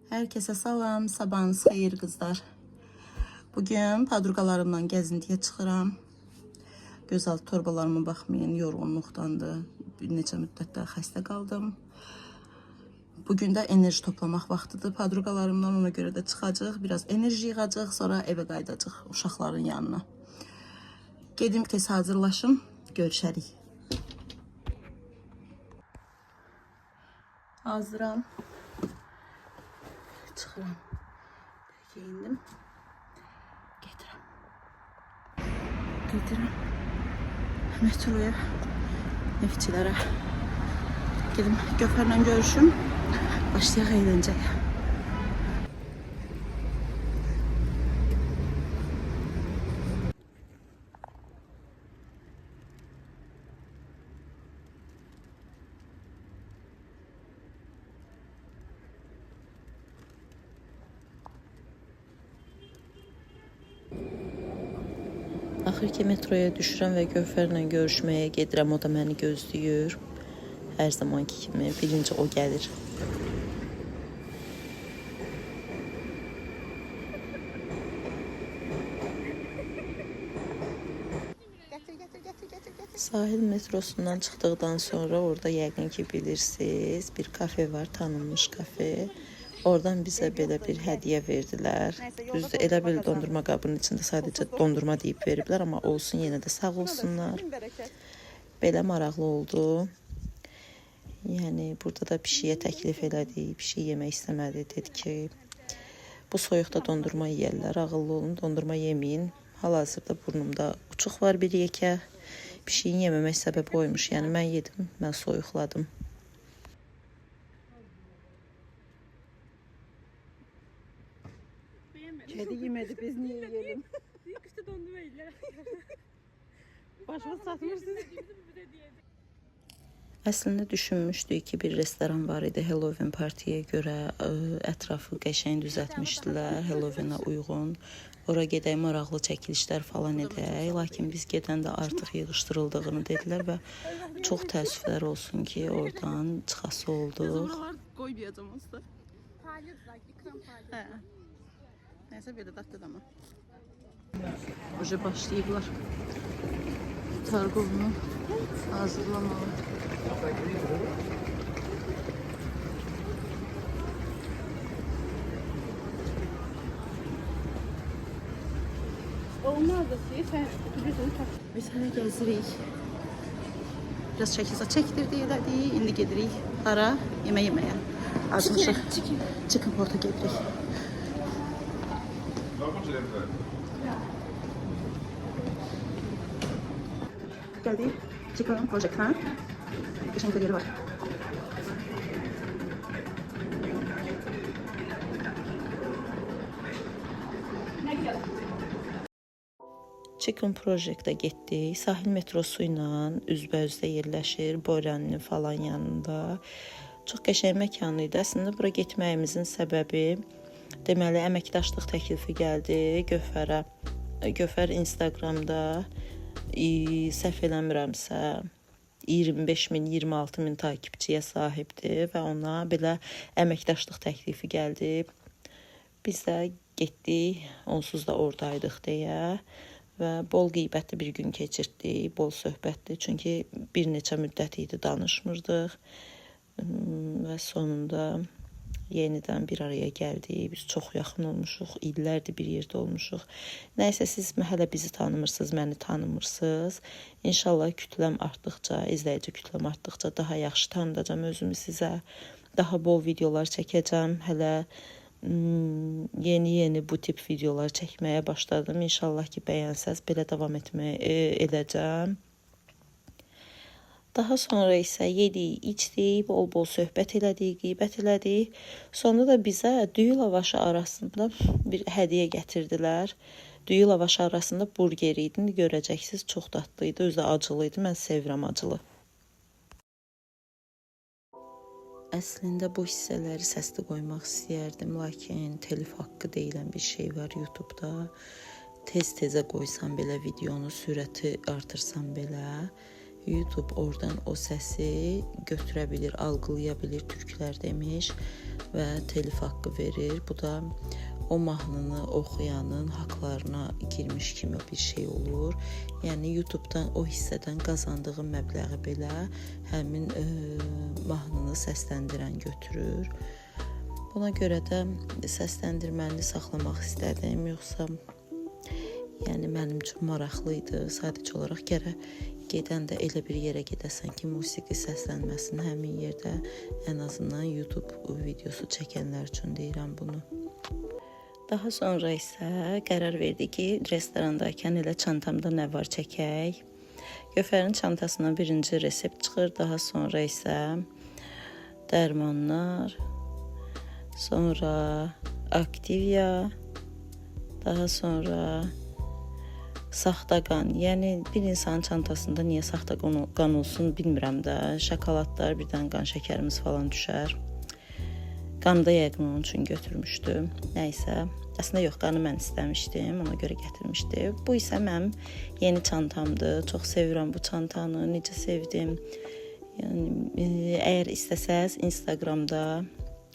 Herkese salam, sabahınız xeyir qızlar. Bugün padruqalarımla gəzintiyə çıxıram. Gözaltı torbalarıma baxmayın, yorğunluqdandır. Bir neçə müddətdə xəstə qaldım. Bugün də enerji toplamaq vaxtıdır padruqalarımdan, ona görə də çıxacaq. Biraz enerji yığacaq, sonra evə qayıdacaq uşaqların yanına. Gedim tez hazırlaşım, görüşərik. Hazıram. Çıxıram. Geyindim. Gedirəm metroya, Neftçilərə. Gedim Göfərlə görüşüm, başlayaq əyləncəyə. Axır ki metroya düşürəm və Göfərlə görüşməyə gedirəm. O da məni gözləyir. Hər zamanki kimi birinci o gəlir. Sahil metrosundan çıxdıqdan sonra orada yəqin ki bilirsiniz, bir kafe var, tanınmış kafe. Oradan bizə belə bir hədiyyə verdilər. Düzdür, elə bir dondurma qabının içində sadəcə dondurma deyib veriblər, amma olsun, yenə də sağ olsunlar. Belə maraqlı oldu. Yəni, burada da pişiyə təklif elədi, pişik yemək istəmədi. Dedi ki, bu soyuqda dondurma yeyərlər, ağıllı olun, dondurma yeməyin. Hal-hazırda burnumda uçuq var bir yekə. Pişiyin yeməmək səbəbi oymuş, yəni mən yedim, mən soyuqladım. Kedi yemedi, biz niye yiyelim? İşte dondurma yediler. Başımız satmışsınız. Əslində düşünmüşdük ki, bir restoran var idi Halloween partiyə görə, ətrafı qəşəng düzəltmişdilər, Halloween'a uyğun. Ora gedək, maraqlı çəkilişlər falan edək, lakin biz gedəndə artıq yığışdırıldığını dedilər və çox təəssüflər olsun ki, oradan çıxası olduq. Koymayacağım aslında. İkram paylaşım. Neyse böyle tatlı ama. Уже başlayıblar. Targovunu hazırlamalı. Olmaz da sen Biz hələ gəzirik. Biraz çəkilsə çəkdirdik, elədik. İndi gedirik hara? Yeməyə. Azmışıq. Chicken porta gedirik. Geldik. Chicken Project, ha? Geçen bir yeri var. Chicken Project'a getdik. Sahil metrosu ilə üzbəüzdə yerləşir. Boraninin falan yanında. Çox qəşəng məkan idi. Əslində bura getməyimizin səbəbi deməli əməkdaşlıq təklifi gəldi Göfərə. Göfər Instagramda səhv eləmirəmsə 25.000, 26.000 takipçiyə sahibdir və ona belə əməkdaşlıq təklifi gəldi. Biz də getdik, onsuz da oradaydıq deyə və bol qeybətli bir gün keçirtdik, bol söhbətli. Çünki bir neçə müddət idi danışmırdıq və sonunda yenidən bir araya gəldik. Biz çox yaxın olmuşuq, illərdir bir yerdə olmuşuq. Nəysə, siz hələ bizi tanımırsınız, məni tanımırsınız. İnşallah kütləm artdıqca, izləyici kütləm artdıqca daha yaxşı tanıdacağım özümü sizə. Daha bol videolar çəkəcəm. Hələ yeni bu tip videolar çəkməyə başladım. İnşallah ki, bəyənsəz belə davam edəcəm. Daha sonra isə yedik, içdik, bol söhbət elədik, qeybət elədik. Sonra da bizə düyü lavaşı arasında bir hədiyyə gətirdilər. Düyü lavaşı arasında burger idi. Görəcəksiniz, çox dadlı idi, özü acılı idi. Mən sevirəm acılı. Əslində bu hissələri səsli qoymaq istəyərdim, lakin telif haqqı deyilən bir şey var YouTube-da. Tez-tezə qoysam belə videonu, sürəti artırsam belə, YouTube oradan o səsi götürə bilir, algılaya bilir türklər demiş və telif haqqı verir. Bu da o mahnını oxuyanın haqlarına girmiş kimi bir şey olur. Yəni YouTube-dan o hissədən qazandığı məbləği belə həmin mahnını səsləndirən götürür. Buna görə də səsləndirməni saxlamaq istədim, yoxsa yəni mənim üçün maraqlı idi. Sadəcə olaraq gərək gedəndə elə bir yerə gedəsən ki, musiqi səslənməsin həmin yerdə. Ən azından YouTube videosu çəkənlər üçün deyirəm bunu. Daha sonra isə qərar verdik ki, restorandaykən elə çantamda nə var çəkək. Gövhərin çantasından birinci resept çıxır, daha sonra isə dərmanlar, sonra Activia, daha sonra saxta qan. Yəni bir insanın çantasında niyə saxta qan olsun bilmirəm də. Şokoladlar, birdən qan şəkərimiz falan düşər. Qanı da yəqin onun üçün götürmüşdüm. Nəysə, əslində yox, qanı mən istəmişdim, ona görə gətirmişdi. Bu isə mənim yeni çantamdır. Çox sevirəm bu çantanı, necə sevdim. Yəni əgər istəsəz Instagramda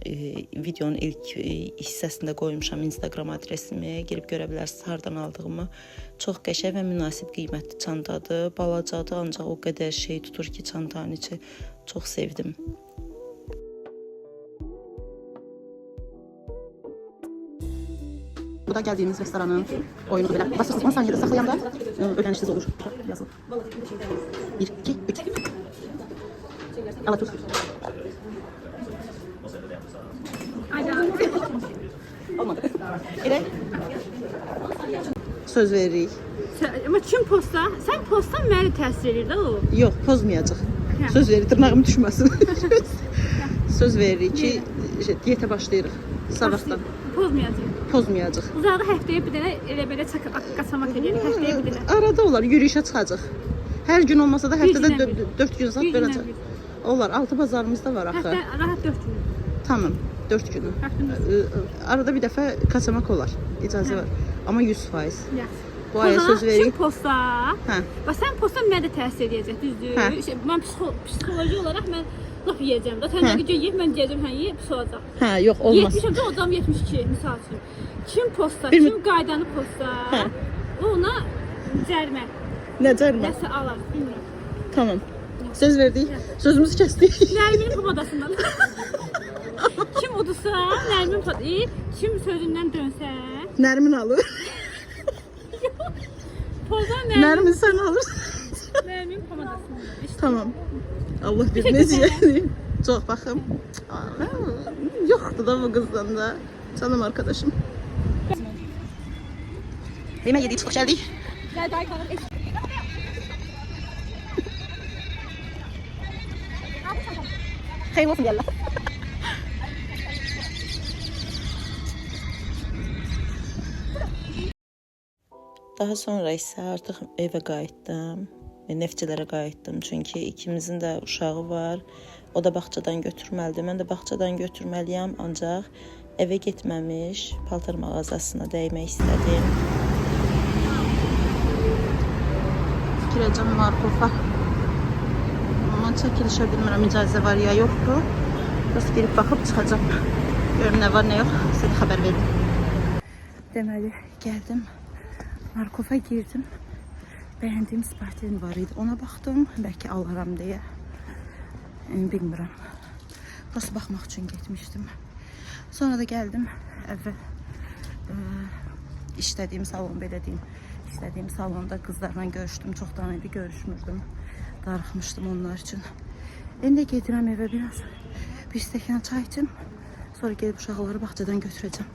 videonun ilk hissəsində qoymuşam Instagram adresimi, girib görə bilərsiniz hardan aldığımı. Çox qəşəng və münasib qiymətli çantadır. Balacadır, ancaq o qədər şey tutur ki, çantanın içi. Çox sevdim. Bu da geldiğimiz restoranın oyunu belə. Basırsınız 10 saniyede saxlayanda ödənişsiz olur. Yazılır. 1, 2, 3. Alatur. Olmadı. Elə söz veririk. Ama kim posta? Sen postan məni təsir edir də o. Yox, pozmayacaq. Söz veririk, dırnağım düşməsin. Söz veririk ki, diyetə başlayırıq sabahdan. Pozmayacaq. Pozmayacaq. Uzaqda həftəyə bir dənə elə belə qaçamak edirik. Həftəyə bir dənə. Arada olar, yürüyüşə çıxacaq. Hər gün olmasa da həftədə 4 gün zat verəcək. Olar, 6 bazarımız da var axı. Həftə rahat 4 gün. Tamam, 4 günü. Arada bir dəfə qaçamak olar, icazə var. Amma 100%. Bu aya söz veririk. Kim posta? Hə. Bax sən posta mənə də təsir edəcək, düzdür? Hə. Mən psixoloji olaraq mən laf yeyəcəm də. Sən də ki, yeyib mən deyəcəm, hə, yeyib pis olacaq. Hə, yox, olmaz. 70 də odam 72 misal üçün. Kim posta, kim qaydanı posta, ona cərimə. Nə cərimə? Nəsə alar, bilmirəm. Tamam. Söz verdik. Sözümüzü kəsdik. Nərminin pomadasından. Kim udursa, Nərmin pomadası. Kim sözündən dönsə, Nərmin alır. pozan Nərmin sən alırsan. Nərmin pomadasından. Tamam. Allah bilməz yəni. Çox baxım. Yoxdur da bu qızdan da. Canım arkadaşım. Yemək yedik, çox gəldik. Gəl day qalır. Xeyir olsun gəllər. Daha sonra isə artıq evə qayıtdım. Neftçilərə qayıtdım. Çünki ikimizin də uşağı var. O da bağçadan götürməlidir. Mən də bağçadan götürməliyəm. Ancaq evə getməmiş paltar mağazasına dəymək istədim. Girəcəm Markova. Amma çəkilişə bilmirəm, icazə var ya yoxdur. Bəs girib baxıb çıxacam. Görüm nə var, nə yox. Sizə xəbər verim. Deməli, gəldim. Markova girdim. Bəyəndiyim spartelin var idi. Ona baxdım. Bəlkə alaram deyə. Bilmirəm. Burası baxmaq üçün getmişdim. Sonra da gəldim. Əvvəl işlədiyim salon, belə deyim. İşlədiyim salonda qızlarla görüşdüm. Çoxdan idi görüşmürdüm. Darıxmışdım onlar üçün. İndi gedirəm evə biraz. Bir stəkan çay içim. Sonra gelib uşaqları bağçadan götürəcəm.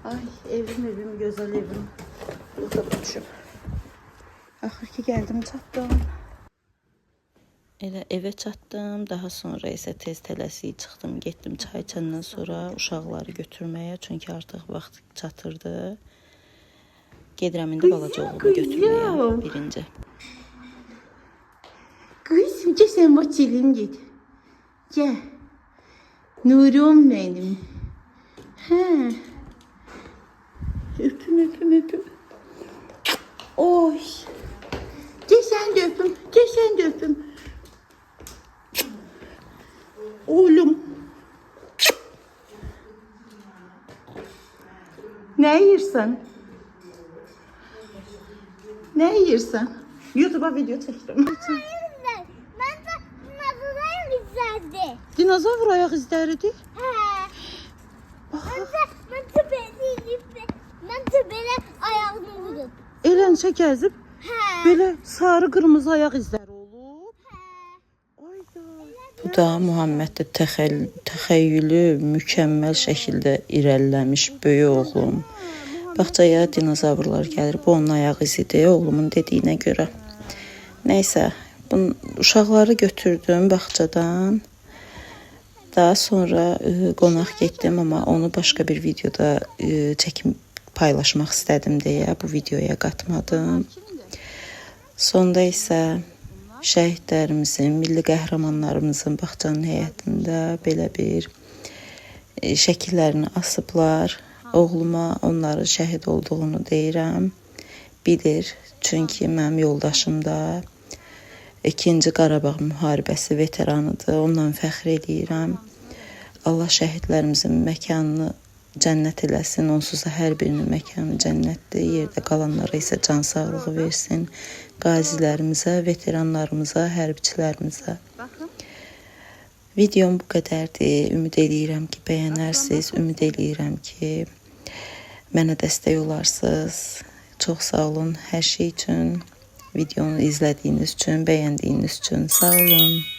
Ay evim, gözəl evim. Burada düşüm. Axır ki gəldim, çatdım. Elə evə çatdım. Daha sonra isə tez tələsik çıxdım, getdim çay içəndən sonra uşaqları götürməyə. Çünki artıq vaxt çatırdı. Gedirəm indi balaca oğlumu götürməyə birinci. Qızım, gəl sən maçelim get. Gəl. Nurum benim. He. Öpüm. Oy. Gel sen de öpüm. Oğlum. Ne yersen? YouTube'a video çekiyorum. Ben de dinozorlar izlerdi. Dinozor ayak izlerdi. Ben de böyle ayağını vurup. Elən gəzib belə sarı qırmızı ayaq izləri olub. Ayda. Bu da Muhammeddə təxəyyülü mükəmməl şəkildə irəliləmiş böyük oğlum. Bağçaya dinozavrlar gəlir. Bu onun ayaq izidir, oğlumun dediyinə görə. Nəysə, uşaqları götürdüm bağçadan. Daha sonra qonaq getdim, amma onu başqa bir videoda çəkim paylaşmaq istədim deyə bu videoya qatmadım. Sonda isə şəhidlərimizin, milli qəhrəmanlarımızın bağçanın həyətində belə bir şəkillərini asıblar. Oğluma onların şəhid olduğunu deyirəm. Bilir, çünki mənim yoldaşım da 2-ci Qarabağ müharibəsi veteranıdır. Ondan fəxr edirəm. Allah şəhidlərimizin məkanını cənnət eləsin. Onsuz da hər birinin məkanı cənnətdir. Yerdə qalanlara isə can sağlığı versin. Qazilərimizə, veteranlarımıza, hərbiçilərimizə. Videom bu qədərdir. Ümid edirəm ki, bəyənərsiniz. Ümid edirəm ki, mənə dəstək olarsınız. Çox sağ olun hər şey üçün. Videonu izlədiyiniz üçün, bəyəndiyiniz üçün sağ olun.